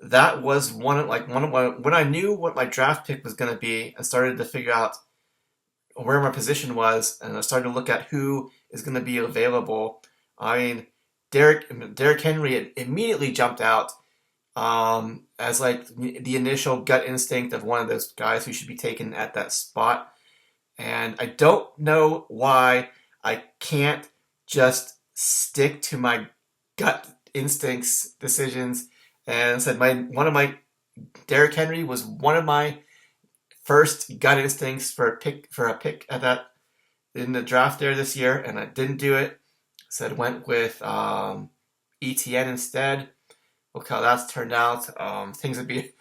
that was when I knew what my draft pick was going to be and started to figure out where my position was, and I started to look at who is going to be available. I mean, Derrick Henry immediately jumped out as like the initial gut instinct of one of those guys who should be taken at that spot. And I don't know why I can't just stick to my gut instincts decisions. And said Derrick Henry was one of my first gut instincts for a pick at that in the draft there this year, and I didn't do it. Said went with ETN instead. Look how that's turned out. Things would be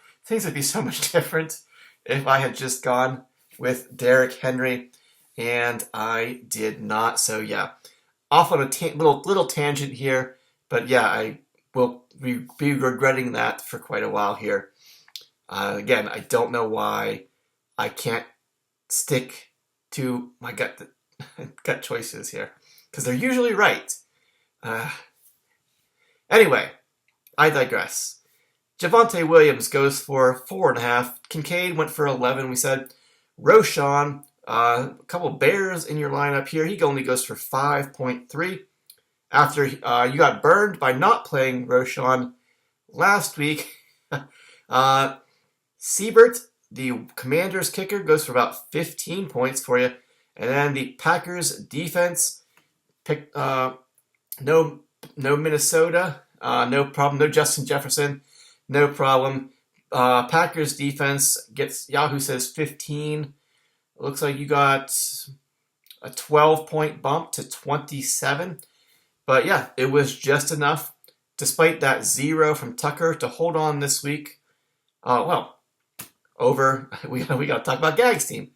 so much different if I had just gone with Derrick Henry, and I did not. So yeah, off on a little tangent here, but yeah, I will be regretting that for quite a while here. Again, I don't know why I can't stick to my gut choices here, because they're usually right. Anyway, I digress. Javonte Williams goes for 4.5. Kincaid went for 11. We said Roschon, a couple Bears in your lineup here. He only goes for 5.3. After you got burned by not playing Roschon last week, Siebert, the Commanders kicker, goes for about 15 points for you. And then the Packers defense picked no Minnesota, no problem. No Justin Jefferson, no problem. Packers defense gets, Yahoo says 15. It looks like you got a 12-point bump to 27. But yeah, it was just enough, despite that 0 from Tucker, to hold on this week. We got to talk about Gags' team.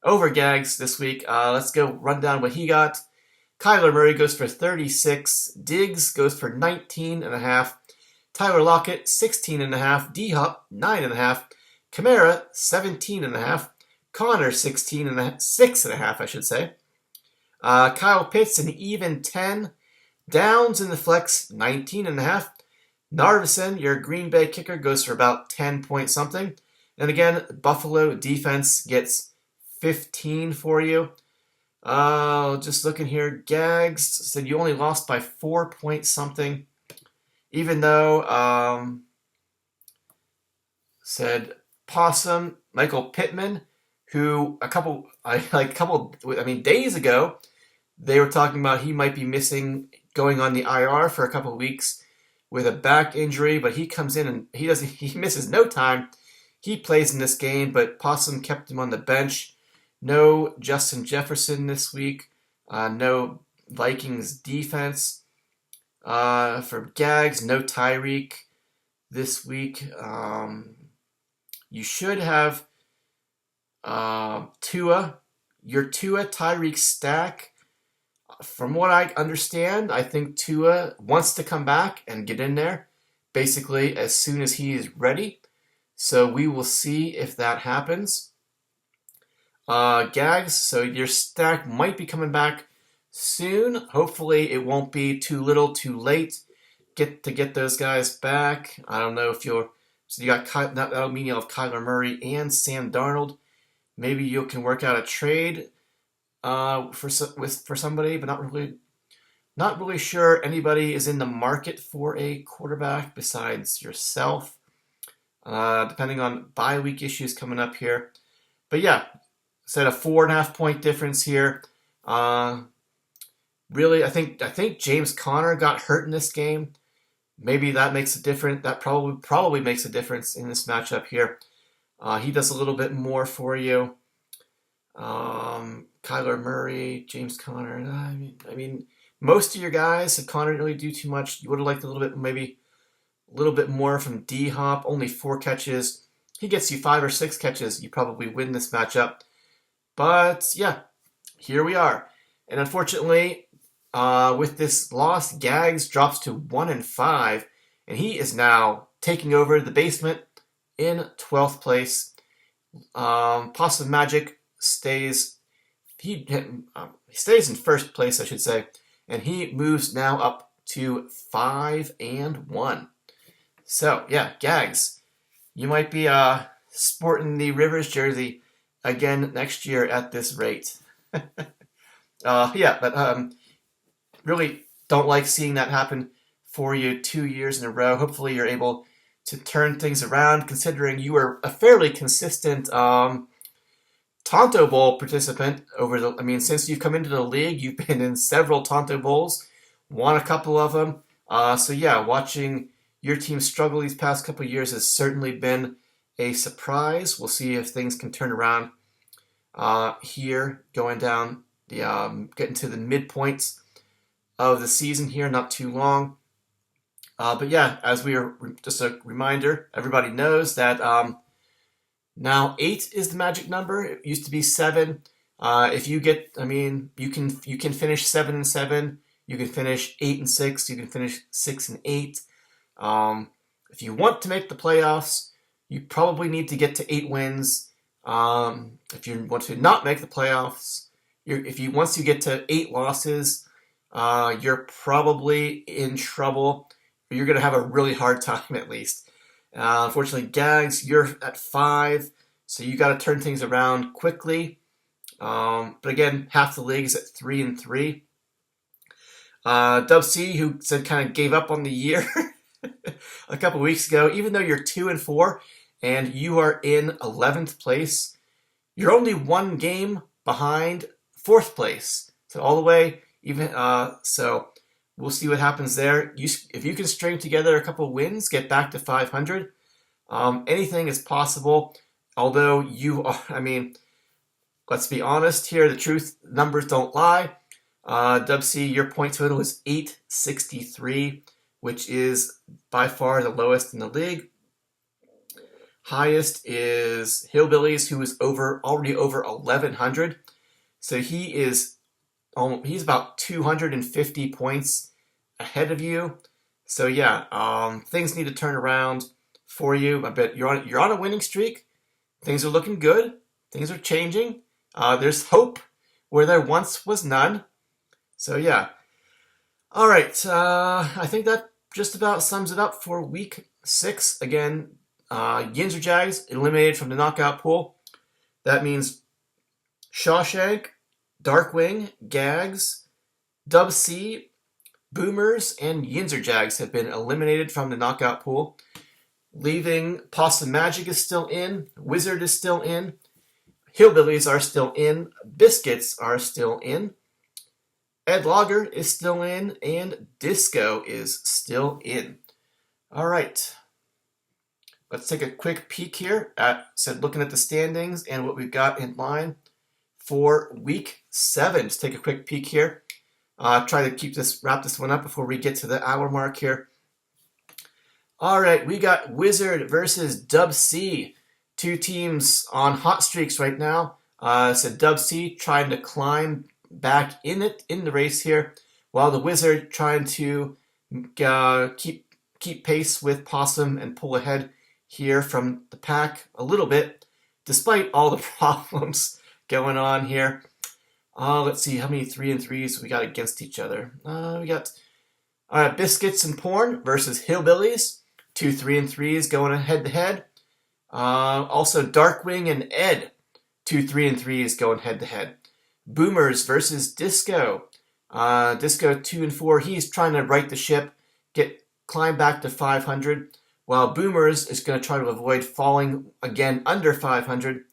Over Gags this week. Let's go run down what he got. Kyler Murray goes for 36. Diggs goes for 19.5. Tyler Lockett, 16.5. D-Hop, 9.5. Kamara, 17.5. Connor, 6.5, I should say. Kyle Pitts, an even 10. Downs in the flex, 19.5. Narvison, your Green Bay kicker, goes for about 10 point something. And again, Buffalo defense gets 15 for you. Just looking here, Gags said you only lost by 4 point something. Even though, said Possum, Michael Pittman, who days ago, they were talking about he might be missing, going on the IR for a couple of weeks with a back injury, but he comes in and he misses no time. he plays in this game, but Possum kept him on the bench. No Justin Jefferson this week. No Vikings defense. For Gags, no Tyreek this week. You should have Tua. Your Tua Tyreek stack. From what I understand, I think Tua wants to come back and get in there basically as soon as he is ready. So we will see if that happens. Gags, so your stack might be coming back soon. Hopefully it won't be too little too late get those guys back. I don't know if you're... So you got that'll mean you'll have Kyler Murray and Sam Darnold. Maybe you can work out a trade for somebody, but not really sure anybody is in the market for a quarterback besides yourself. Depending on bye week issues coming up here. But yeah, said a 4.5 point difference here. Really, I think James Conner got hurt in this game. Maybe that makes a difference. That probably makes a difference in this matchup here. He does a little bit more for you. Kyler Murray, James Conner. I mean, most of your guys, if Conner didn't really do too much, you would have liked maybe a little bit more from D-Hop. Only 4 catches. He gets you 5 or 6 catches. You probably win this matchup. But yeah, here we are. And unfortunately, with this loss, Gags drops to 1-5, and he is now taking over the basement in 12th place. Possum Magic stays. He stays in first place, I should say, and he moves now up to 5-1. So yeah, Gags, you might be sporting the Rivers jersey again next year at this rate. But really don't like seeing that happen for you 2 years in a row. Hopefully you're able to turn things around, considering you were a fairly consistent Tonto Bowl participant since you've come into the league. You've been in several Tonto Bowls, won a couple of them. So yeah, watching your team struggle these past couple of years has certainly been a surprise. We'll see if things can turn around here, going down getting to the midpoints of the season here, not too long. But yeah, as we are, just a reminder, everybody knows that now 8 is the magic number. It used to be 7. If you get, you can finish 7-7. You can finish 8-6. You can finish 6-8. If you want to make the playoffs, you probably need to get to 8 wins. If you want to not make the playoffs, once you get to 8 losses, you're probably in trouble. You're going to have a really hard time, at least. Unfortunately, Gags, you're at 5, so you got to turn things around quickly. But again, half the league is at 3-3. Dub C, who said kind of gave up on the year a couple weeks ago, even though you're 2-4 and you are in 11th place, you're only 1 game behind 4th place. So all the way, so we'll see what happens there. If you can string together a couple wins, get back to 500, anything is possible. Although let's be honest here, the truth, numbers don't lie. Dub C, your point total is 863, which is by far the lowest in the league. Highest is Hillbillies, who is already over 1,100. So he's about 250 points ahead of you. So yeah, things need to turn around for you. I bet you're on a winning streak. Things are looking good. Things are changing. There's hope where there once was none. So yeah. All right. I think that just about sums it up for week 6. Again, Yins or Jags eliminated from the knockout pool. That means Shawshank, Darkwing, Gags, Dub C, Boomers, and Yins or Jags have been eliminated from the knockout pool. Leaving Possum Magic is still in, Wizard is still in, Hillbillies are still in, Biscuits are still in, Ed Logger is still in, and Disco is still in. All right. let's take a quick peek here at looking at the standings and what we've got in line for week 7. Let's take a quick peek here. Try to wrap this one up before we get to the hour mark here. All right, we got Wizard versus Dub C. Two teams on hot streaks right now. So Dub C trying to climb back in the race here, while the Wizard trying to keep pace with Possum and pull ahead here from the pack a little bit, despite all the problems going on here. Let's see how many 3 and 3s we got against each other. We got Biscuits and Porn versus Hillbillies. 2 3 and 3s going head to head. Also Darkwing and Ed. 2 3 and 3s going head to head. Boomers versus Disco. Disco 2 and 4. He's trying to right the ship, climb back to 500, while Boomers is going to try to avoid falling again under 500.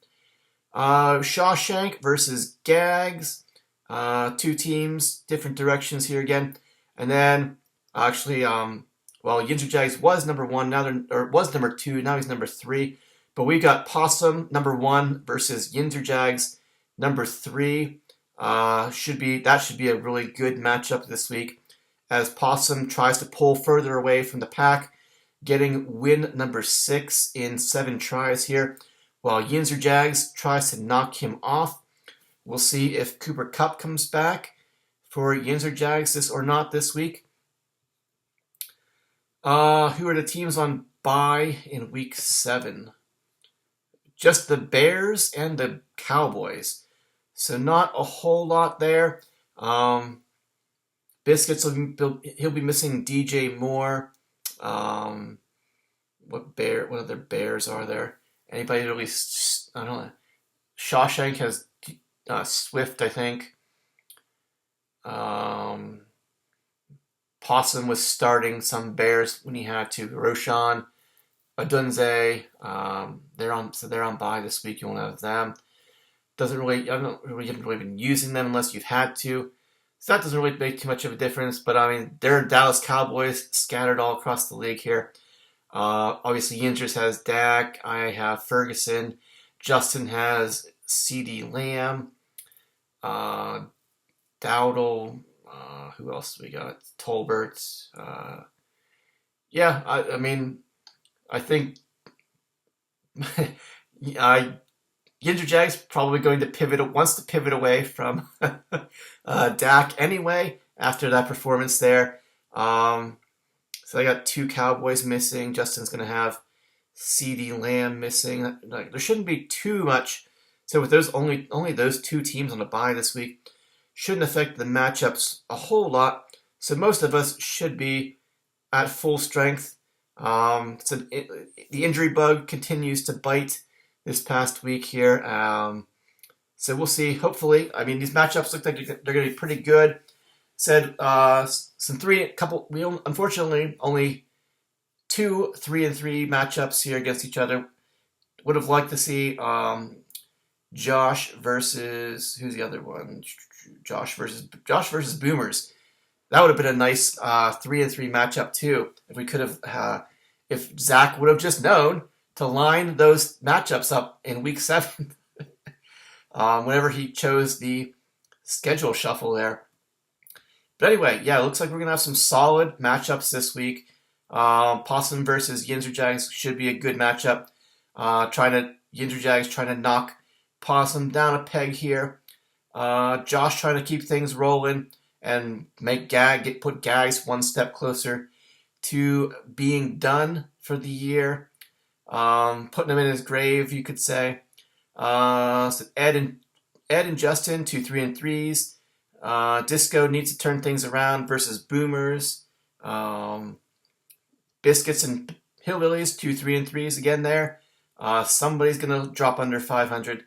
Shawshank versus Gags. 2 teams, different directions here again. And then, actually, Yinzer Jags was number 1, was number 2, now he's number 3. But we got Possum, number 1, versus Yinzer Jags, number 3. That should be a really good matchup this week, as Possum tries to pull further away from the pack, getting win number 6 in 7 tries here, while Yinzer Jags tries to knock him off. We'll see if Cooper Kupp comes back for Yinzer Jags this week. Who are the teams on bye in week 7? Just the Bears and the Cowboys. So not a whole lot there. Biscuits, he'll be missing DJ Moore. What other Bears are there? Anybody really? I don't know. Shawshank has Swift, I think. Possum was starting some Bears when he had to. Roshan, Adunze, they're on bye this week. You won't have them. You haven't really been using them unless you've had to. So that doesn't really make too much of a difference. But I mean, they're Dallas Cowboys scattered all across the league here. Obviously, Yinzers has Dak. I have Ferguson. Justin has CeeDee Lamb. Dowdle. Who else we got? Tolbert. I mean, I think Yinzer Jags probably wants to pivot away from Dak anyway after that performance there. So I got 2 Cowboys missing. Justin's going to have CeeDee Lamb missing. There shouldn't be too much. So with those only those 2 teams on the bye this week, shouldn't affect the matchups a whole lot. So most of us should be at full strength. The injury bug continues to bite this past week here. So we'll see. Hopefully, I mean, these matchups look like they're going to be pretty good. Unfortunately, only 2 3 and 3 matchups here against each other. Would have liked to see Josh versus, who's the other one? Josh versus Boomers. That would have been a nice 3 and 3 matchup too. If we could have, if Zach would have just known to line those matchups up in week 7, whenever he chose the schedule shuffle there. But anyway, yeah, it looks like we're gonna have some solid matchups this week. Possum versus Yinzer Jags should be a good matchup. Yinzer Jags trying to knock Possum down a peg here. Josh trying to keep things rolling and put Gags one step closer to being done for the year. Putting him in his grave, you could say. So Ed and Justin, 2 3 and 3s. Disco needs to turn things around versus Boomers. Biscuits and Hillbillies, 2 3 and 3s again there. Somebody's gonna drop under 500.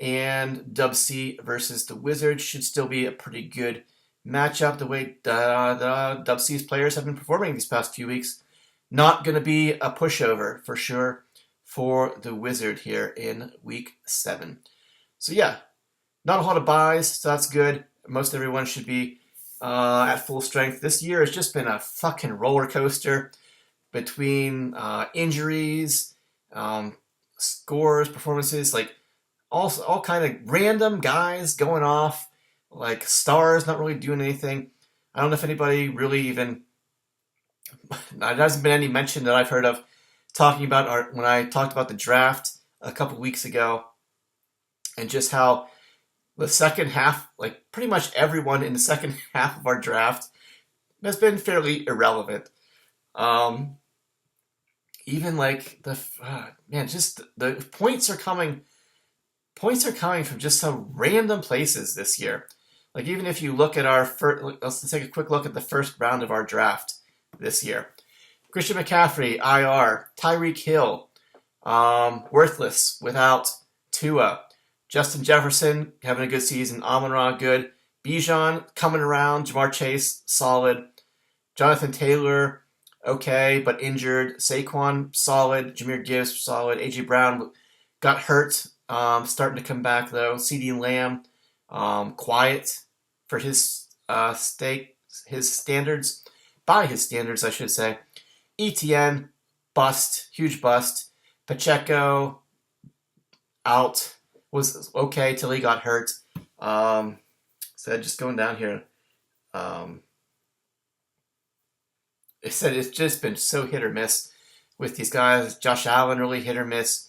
And Dub C versus the Wizards should still be a pretty good matchup. The way the Dub C's players have been performing these past few weeks, not going to be a pushover for sure for the Wizard here in week 7. So yeah, not a lot of buys, so that's good. Most everyone should be at full strength. This year has just been a fucking roller coaster. between injuries, scores, performances, like all kind of random guys going off, like stars not really doing anything. I don't know if anybody really even, there hasn't been any mention that I've heard of talking about when I talked about the draft a couple weeks ago, and just how the second half, like pretty much everyone in the second half of our draft has been fairly irrelevant. Even like just the points are coming. Points are coming from just some random places this year. Like even if you look at our first, let's take a quick look at the first round of our draft this year. Christian McCaffrey, IR. Tyreek Hill, worthless without Tua. Justin Jefferson having a good season. Amon-Ra, good. Bijan coming around. Jamar Chase, solid. Jonathan Taylor, okay, but injured. Saquon, solid. Jahmyr Gibbs, solid. A.J. Brown got hurt. Starting to come back, though. CeeDee Lamb, quiet for his standards. By his standards, I should say. ETN, bust. Huge bust. Pacheco, out. Was okay till he got hurt. So just going down here. It said it's just been so hit or miss with these guys. Josh Allen really hit or miss.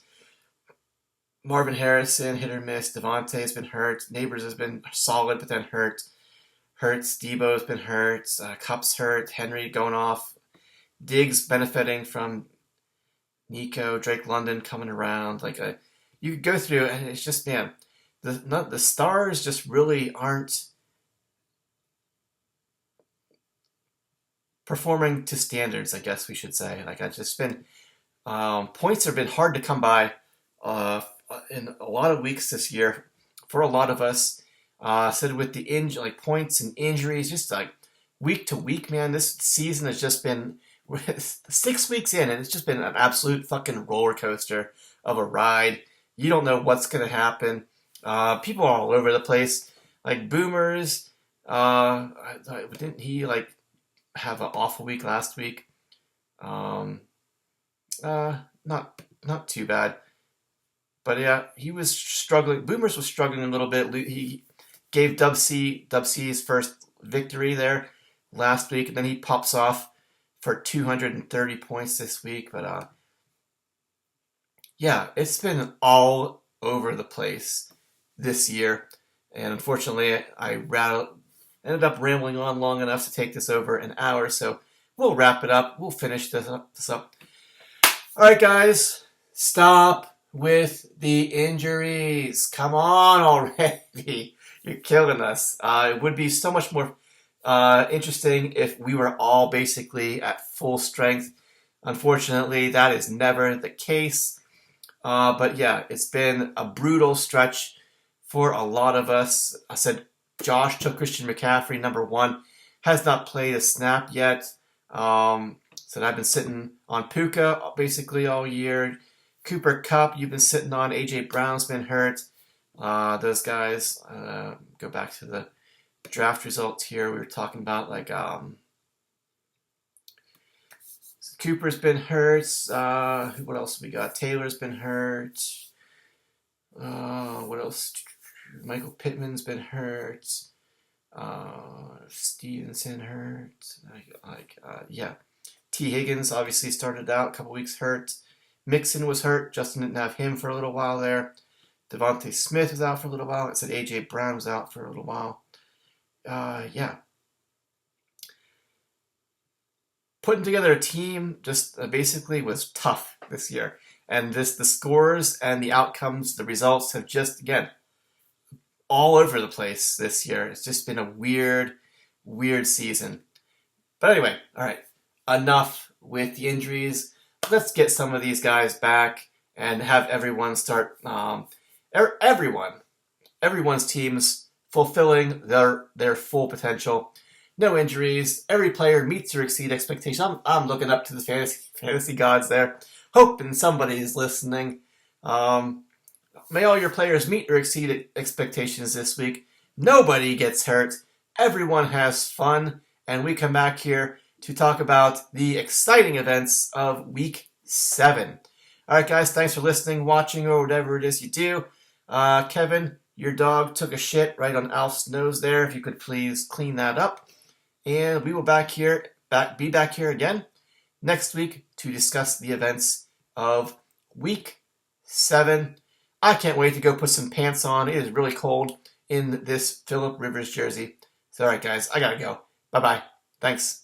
Marvin Harrison hit or miss. Devontae's been hurt. Neighbors has been solid but then hurt. Hurts. Debo's been hurt. Kupp's hurt. Henry going off. Diggs benefiting from Nico. Drake London coming around. You could go through and it's just, man, the stars just really aren't performing to standards, I guess we should say. Like I've just been, points have been hard to come by in a lot of weeks this year for a lot of us. Said with the points and injuries, just like week to week, man, this season has just been 6 weeks in, and it's just been an absolute fucking roller coaster of a ride. You don't know what's going to happen. People are all over the place. Like Boomers, didn't he have an awful week last week? Not too bad. But yeah, he was struggling. Boomers was struggling a little bit. He gave Dub C his first victory there last week, and then he pops off for 230 points this week. But yeah, it's been all over the place this year. And unfortunately, I ended up rambling on long enough to take this over an hour. So we'll wrap it up. We'll finish this up. All right, guys, stop with the injuries. Come on already. You're killing us. It would be so much more interesting if we were all basically at full strength. Unfortunately, that is never the case. But yeah, it's been a brutal stretch for a lot of us. I said Josh took Christian McCaffrey, number 1. Has not played a snap yet. Said I've been sitting on Puka basically all year. Cooper Kupp, you've been sitting on. A.J. Brown's been hurt. Those guys, go back to the draft results here. We were talking about Cooper's been hurt. What else we got? Taylor's been hurt. What else? Michael Pittman's been hurt. Stevenson hurt. Yeah. T. Higgins obviously started out a couple weeks hurt. Mixon was hurt. Justin didn't have him for a little while there. Devontae Smith was out for a little while. It said A.J. Brown was out for a little while. Yeah. Putting together a team just basically was tough this year. And the scores and the outcomes, the results have just, again, all over the place this year. It's just been a weird, weird season. But anyway, all right, enough with the injuries. Let's get some of these guys back and have everyone start, everyone's teams fulfilling their full potential. No injuries. Every player meets or exceeds expectations. I'm looking up to the fantasy gods there, hoping somebody is listening. May all your players meet or exceed expectations this week. Nobody gets hurt. Everyone has fun. And we come back here to talk about the exciting events of Week 7. All right, guys, thanks for listening, watching, or whatever it is you do. Kevin, your dog took a shit right on Alf's nose there. If you could please clean that up. And we will be back here again next week to discuss the events of Week 7. I can't wait to go put some pants on. It is really cold in this Phillip Rivers jersey. So, all right, guys, I gotta go. Bye-bye. Thanks.